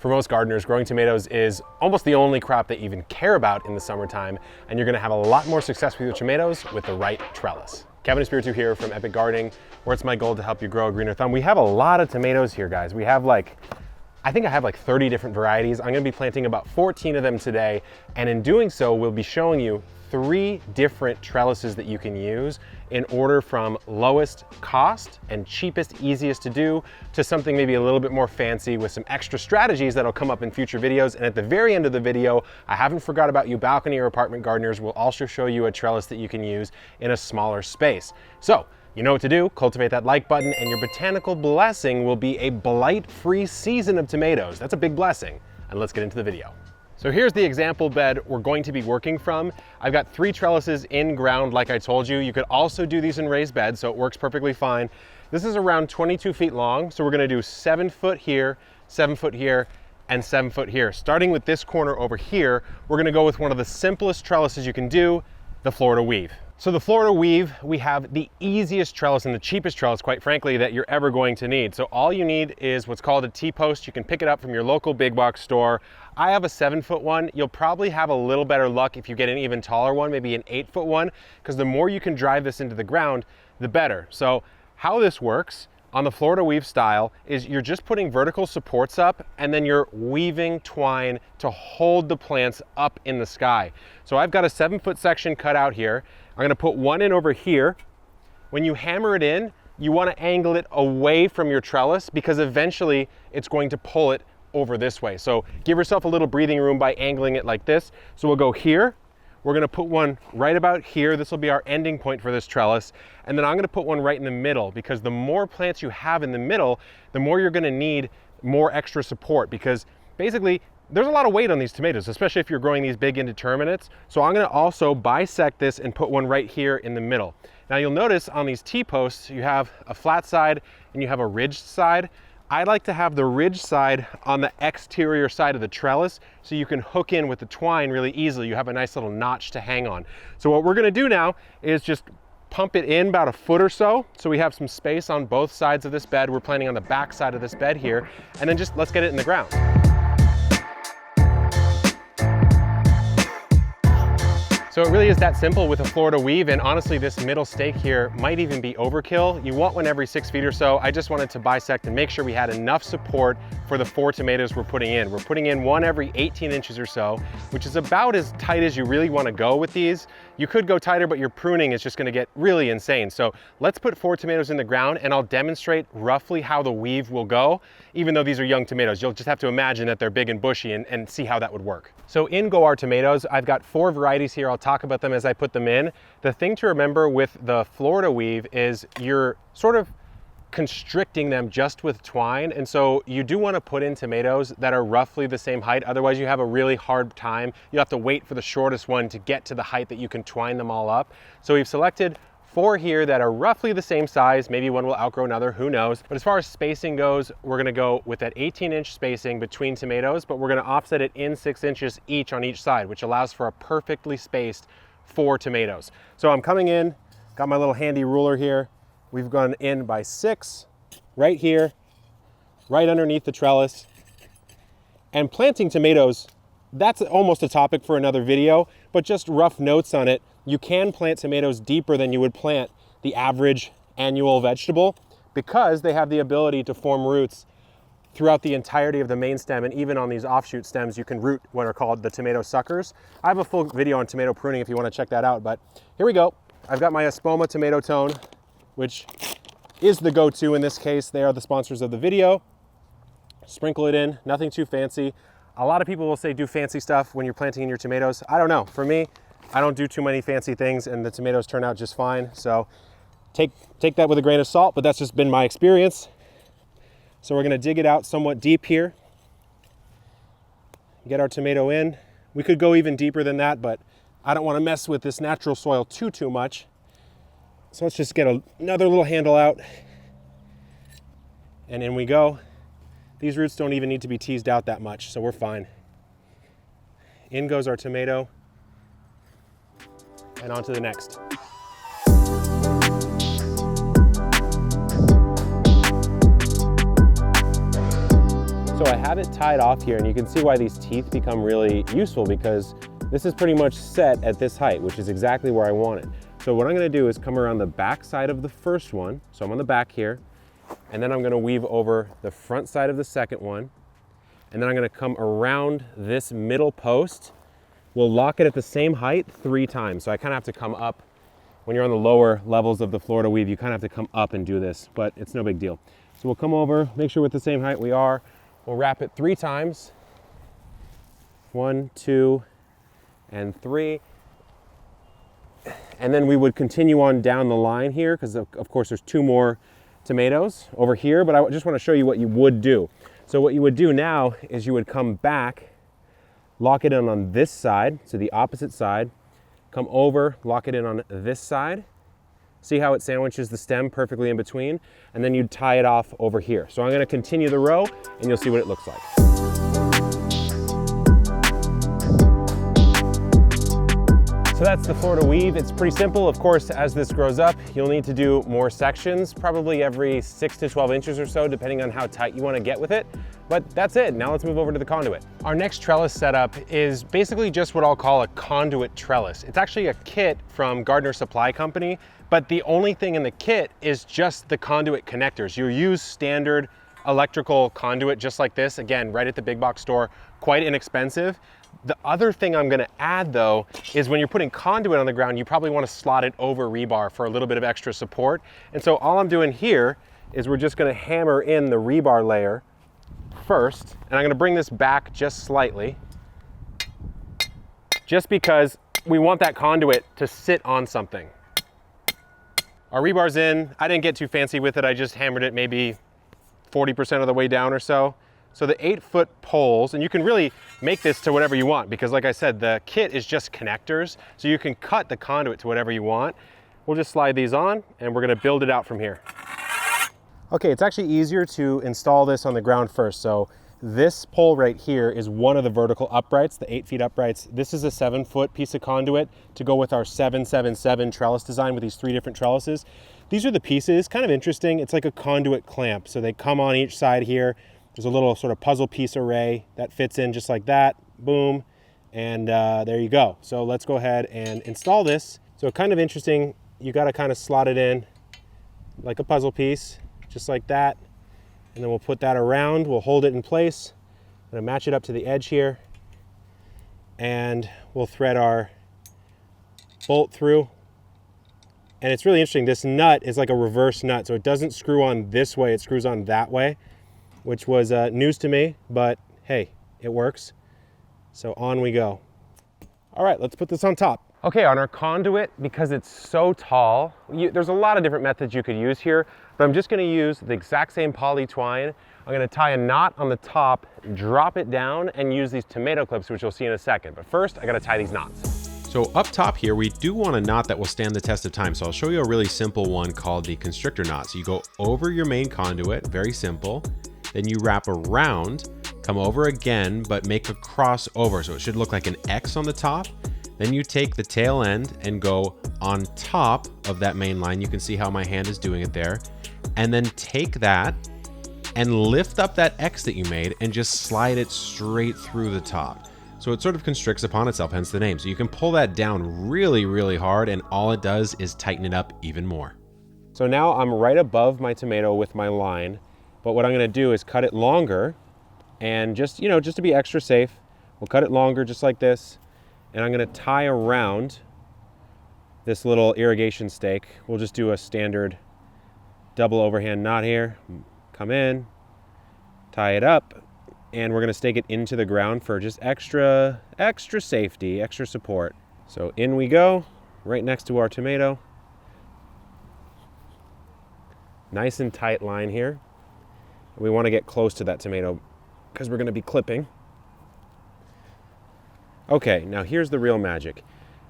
For most gardeners, growing tomatoes is almost the only crop they even care about in the summertime, and you're gonna have a lot more success with your tomatoes with the right trellis. Kevin Espiritu here from Epic Gardening, where it's my goal to help you grow a greener thumb. We have a lot of tomatoes here, guys. We have I think I have 30 different varieties. I'm gonna be planting about 14 of them today, and in doing so, we'll be showing you 3 different trellises that you can use in order from lowest cost and cheapest, easiest to do, to something maybe a little bit more fancy with some extra strategies that'll come up in future videos. And at the very end of the video, I haven't forgot about you balcony or apartment gardeners. We'll also show you a trellis that you can use in a smaller space. So, you know what to do. Cultivate that like button, and your botanical blessing will be a blight-free season of tomatoes. That's a big blessing. And let's get into the video. So here's the example bed we're going to be working from. I've got 3 trellises in ground, like I told you. You could also do these in raised beds, so it works perfectly fine. This is around 22 feet long, so we're gonna do 7 foot here, 7 foot here, and 7 foot here. Starting with this corner over here, we're gonna go with one of the simplest trellises you can do, the Florida weave. So the Florida weave, we have the easiest trellis and the cheapest trellis, quite frankly, that you're ever going to need. So all you need is what's called a T-post. You can pick it up from your local big box store. I have a 7-foot one. You'll probably have a little better luck if you get an even taller one, maybe an 8-foot one, because the more you can drive this into the ground, the better. So how this works on the Florida weave style is you're just putting vertical supports up, and then you're weaving twine to hold the plants up in the sky. So I've got a 7-foot section cut out here. I'm gonna put one in over here. When you hammer it in, you wanna angle it away from your trellis, because eventually it's going to pull it over this way. So give yourself a little breathing room by angling it like this. So we'll go here. We're gonna put one right about here. This will be our ending point for this trellis. And then I'm gonna put one right in the middle, because the more plants you have in the middle, the more you're gonna need more extra support, because basically there's a lot of weight on these tomatoes, especially if you're growing these big indeterminates. So I'm gonna also bisect this and put one right here in the middle. Now you'll notice on these T-posts, you have a flat side and you have a ridged side. I like to have the ridge side on the exterior side of the trellis, so you can hook in with the twine really easily. You have a nice little notch to hang on. So what we're gonna do now is just pump it in about a foot or so we have some space on both sides of this bed. We're planting on the back side of this bed here, and then just let's get it in the ground. So it really is that simple with a Florida weave, and honestly this middle stake here might even be overkill. You want one every 6 feet or so. I just wanted to bisect and make sure we had enough support for the 4 tomatoes we're putting in. We're putting in one every 18 inches or so, which is about as tight as you really want to go with these. You could go tighter, but your pruning is just going to get really insane. So let's put 4 tomatoes in the ground, and I'll demonstrate roughly how the weave will go. Even though these are young tomatoes, you'll just have to imagine that they're big and bushy and see how that would work. So in go our tomatoes. I've got 4 varieties here. I'll talk about them as I put them in. The thing to remember with the Florida weave is you're sort of constricting them just with twine, and so you do want to put in tomatoes that are roughly the same height. Otherwise you have a really hard time. You have to wait for the shortest one to get to the height that you can twine them all up. So we've selected 4 here that are roughly the same size. Maybe one will outgrow another, who knows. But as far as spacing goes, we're gonna go with that 18-inch spacing between tomatoes, but we're gonna offset it in 6 inches each on each side, which allows for a perfectly spaced 4 tomatoes. So I'm coming in, got my little handy ruler here. We've gone in by 6 right here, right underneath the trellis. And planting tomatoes, that's almost a topic for another video, but just rough notes on it. You can plant tomatoes deeper than you would plant the average annual vegetable, because they have the ability to form roots throughout the entirety of the main stem, and even on these offshoot stems you can root what are called the tomato suckers. I have a full video on tomato pruning if you want to check that out, but here we go. I've got my Espoma tomato tone, which is the go-to in this case. They are the sponsors of the video. Sprinkle it in, nothing too fancy. A lot of people will say do fancy stuff when you're planting in your tomatoes. I don't know, for me, I don't do too many fancy things, and the tomatoes turn out just fine. So take that with a grain of salt, but that's just been my experience. So we're gonna dig it out somewhat deep here. Get our tomato in. We could go even deeper than that, but I don't wanna mess with this natural soil too much. So let's just get another little handle out, and in we go. These roots don't even need to be teased out that much, so we're fine. In goes our tomato, and on to the next. So I have it tied off here, and you can see why these teeth become really useful, because this is pretty much set at this height, which is exactly where I want it. So what I'm gonna do is come around the back side of the first one. So I'm on the back here, and then I'm gonna weave over the front side of the second one, and then I'm gonna come around this middle post. We'll lock it at the same height 3 times. So I kind of have to come up. When you're on the lower levels of the Florida weave, you kind of have to come up and do this, but it's no big deal. So we'll come over, make sure we're at the same height we are. We'll wrap it 3 times. 1, 2, and 3. And then we would continue on down the line here, because of course there's 2 more tomatoes over here, but I just want to show you what you would do. So what you would do now is you would come back, lock it in on this side, so the opposite side, come over, lock it in on this side. See how it sandwiches the stem perfectly in between? And then you'd tie it off over here. So I'm gonna continue the row and you'll see what it looks like. So that's the Florida weave. It's pretty simple. Of course, as this grows up, you'll need to do more sections, probably every 6 to 12 inches or so, depending on how tight you want to get with it. But that's it. Now let's move over to the conduit. Our next trellis setup is basically just what I'll call a conduit trellis. It's actually a kit from Gardner Supply Company, but the only thing in the kit is just the conduit connectors. You use standard electrical conduit just like this, again, right at the big box store, quite inexpensive. The other thing I'm gonna add though, is when you're putting conduit on the ground, you probably wanna slot it over rebar for a little bit of extra support. And so all I'm doing here is we're just gonna hammer in the rebar layer first, and I'm gonna bring this back just slightly, just because we want that conduit to sit on something. Our rebar's in. I didn't get too fancy with it. I just hammered it maybe 40% of the way down or so. So the 8-foot poles, and you can really make this to whatever you want, because like I said, the kit is just connectors, so you can cut the conduit to whatever you want. We'll just slide these on, and we're gonna build it out from here. Okay, it's actually easier to install this on the ground first. So this pole right here is one of the vertical uprights, the 8 feet uprights. This is a 7-foot piece of conduit to go with our 777 trellis design with these 3 different trellises. These are the pieces, kind of interesting. It's like a conduit clamp. So they come on each side here. There's a little sort of puzzle piece array that fits in just like that, boom, and there you go. So let's go ahead and install this. So kind of interesting, you gotta kind of slot it in like a puzzle piece, just like that. And then we'll put that around, we'll hold it in place. I'm gonna match it up to the edge here. And we'll thread our bolt through. And it's really interesting, this nut is like a reverse nut, so it doesn't screw on this way, it screws on that way, which was news to me, but hey, it works. So on we go. All right, let's put this on top. Okay, on our conduit, because it's so tall, there's a lot of different methods you could use here, but I'm just gonna use the exact same poly twine. I'm gonna tie a knot on the top, drop it down, and use these tomato clips, which you'll see in a second. But first, I gotta tie these knots. So up top here, we do want a knot that will stand the test of time. So I'll show you a really simple one called the constrictor knot. So you go over your main conduit, very simple. Then you wrap around, come over again, but make a crossover. So it should look like an X on the top. Then you take the tail end and go on top of that main line. You can see how my hand is doing it there. And then take that and lift up that X that you made and just slide it straight through the top. So it sort of constricts upon itself, hence the name. So you can pull that down really, really hard, and all it does is tighten it up even more. So now I'm right above my tomato with my line, but what I'm gonna do is cut it longer, and just to be extra safe, we'll cut it longer just like this, and I'm gonna tie around this little irrigation stake. We'll just do a standard double overhand knot here, come in, tie it up, and we're gonna stake it into the ground for just extra safety, extra support. So in we go, right next to our tomato. Nice and tight line here. We wanna get close to that tomato because we're gonna be clipping. Okay, now here's the real magic.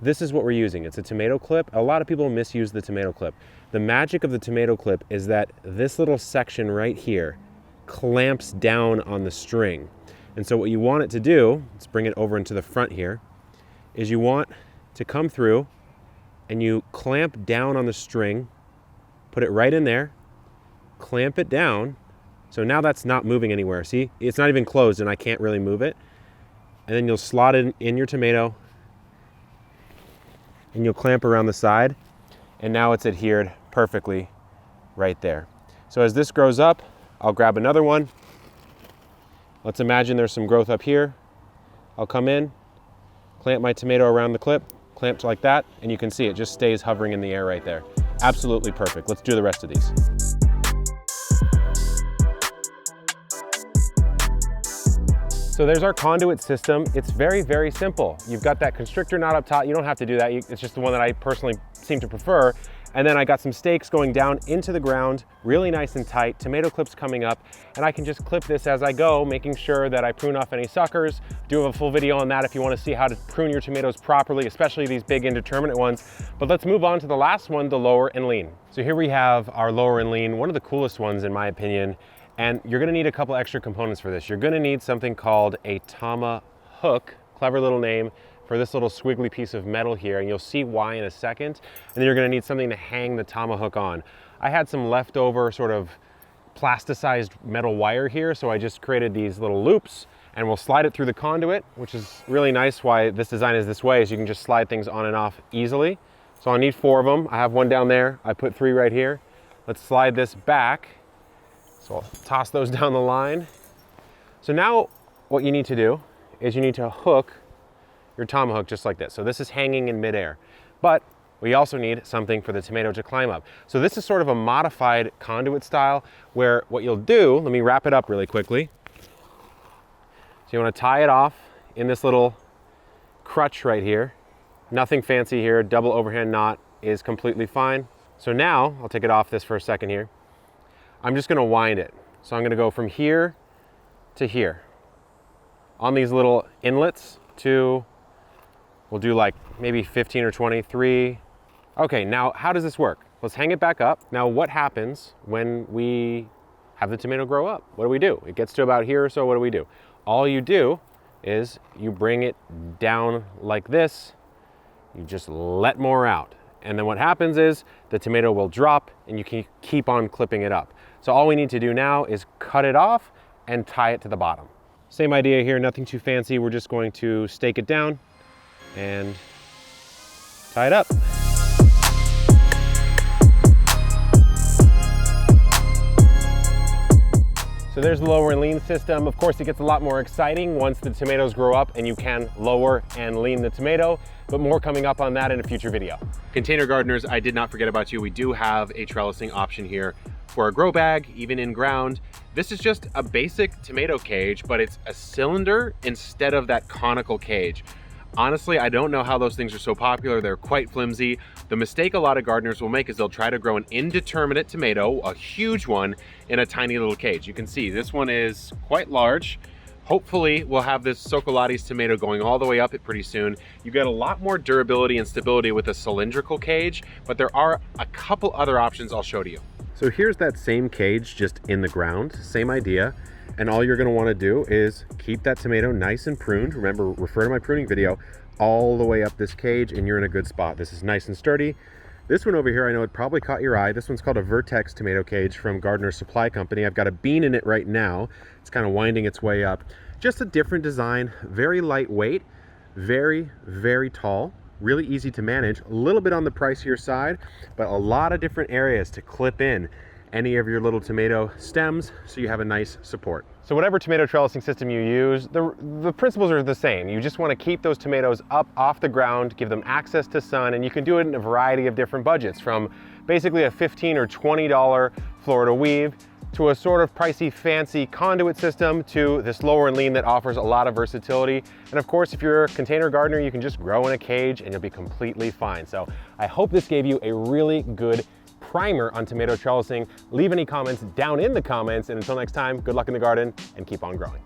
This is what we're using. It's a tomato clip. A lot of people misuse the tomato clip. The magic of the tomato clip is that this little section right here clamps down on the string. And so what you want it to do, let's bring it over into the front here, is you want to come through and you clamp down on the string, put it right in there, clamp it down, So now that's not moving anywhere. See, it's not even closed and I can't really move it. And then you'll slot it in your tomato and you'll clamp around the side, and now it's adhered perfectly right there. So as this grows up, I'll grab another one. Let's imagine there's some growth up here. I'll come in, clamp my tomato around the clip, clamped like that, and you can see it just stays hovering in the air right there. Absolutely perfect. Let's do the rest of these. So there's our conduit system. It's very, very simple. You've got that constrictor knot up top. You don't have to do that. It's just the one that I personally seem to prefer. And then I got some stakes going down into the ground, really nice and tight, tomato clips coming up, and I can just clip this as I go, making sure that I prune off any suckers. Do have a full video on that if you want to see how to prune your tomatoes properly, especially these big indeterminate ones. But let's move on to the last one, the lower and lean. So here we have our lower and lean, one of the coolest ones in my opinion. And you're gonna need a couple extra components for this. You're gonna need something called a tomahawk, clever little name, for this little squiggly piece of metal here, and you'll see why in a second. And then you're gonna need something to hang the tomahawk on. I had some leftover sort of plasticized metal wire here, so I just created these little loops, and we'll slide it through the conduit, which is really nice why this design is this way, is you can just slide things on and off easily. So I'll need 4 of them. I have one down there. I put 3 right here. Let's slide this back. So I'll toss those down the line. So now what you need to do is you need to hook your tomahawk just like this. So this is hanging in midair, but we also need something for the tomato to climb up. So this is sort of a modified conduit style where what you'll do, let me wrap it up really quickly. So you want to tie it off in this little crutch right here. Nothing fancy here, double overhand knot is completely fine. So now, I'll take it off this for a second here. I'm just gonna wind it. So I'm gonna go from here to here. On these little inlets to, we'll do like maybe 15 or 23. Okay, now how does this work? Let's hang it back up. Now what happens when we have the tomato grow up? What do? It gets to about here or so, what do? All you do is you bring it down like this, you just let more out. And then what happens is the tomato will drop and you can keep on clipping it up. So all we need to do now is cut it off and tie it to the bottom. Same idea here, nothing too fancy. We're just going to stake it down and tie it up. So there's the lower and lean system. Of course, it gets a lot more exciting once the tomatoes grow up and you can lower and lean the tomato, but more coming up on that in a future video. Container gardeners, I did not forget about you. We do have a trellising option here for a grow bag, even in ground. This is just a basic tomato cage, but it's a cylinder instead of that conical cage. Honestly, I don't know how those things are so popular. They're quite flimsy. The mistake a lot of gardeners will make is they'll try to grow an indeterminate tomato, a huge one, in a tiny little cage. You can see this one is quite large. Hopefully we'll have this Socolati's tomato going all the way up it pretty soon. You get a lot more durability and stability with a cylindrical cage, but there are a couple other options I'll show to you. So here's that same cage just in the ground, same idea. And all you're gonna wanna do is keep that tomato nice and pruned. Remember, refer to my pruning video, all the way up this cage and you're in a good spot. This is nice and sturdy. This one over here, I know it probably caught your eye. This one's called a Vertex tomato cage from Gardener's Supply Company. I've got a bean in it right now. It's kind of winding its way up. Just a different design, very lightweight, very, very tall, really easy to manage, a little bit on the pricier side, but a lot of different areas to clip in any of your little tomato stems so you have a nice support. So whatever tomato trellising system you use, the principles are the same. You just want to keep those tomatoes up off the ground, give them access to sun, and you can do it in a variety of different budgets, from basically a $15 or $20 Florida weave to a sort of pricey, fancy conduit system to this lower and lean that offers a lot of versatility. And of course, if you're a container gardener, you can just grow in a cage and you'll be completely fine. So I hope this gave you a really good primer on tomato trellising. Leave any comments down in the comments, and until next time, good luck in the garden and keep on growing.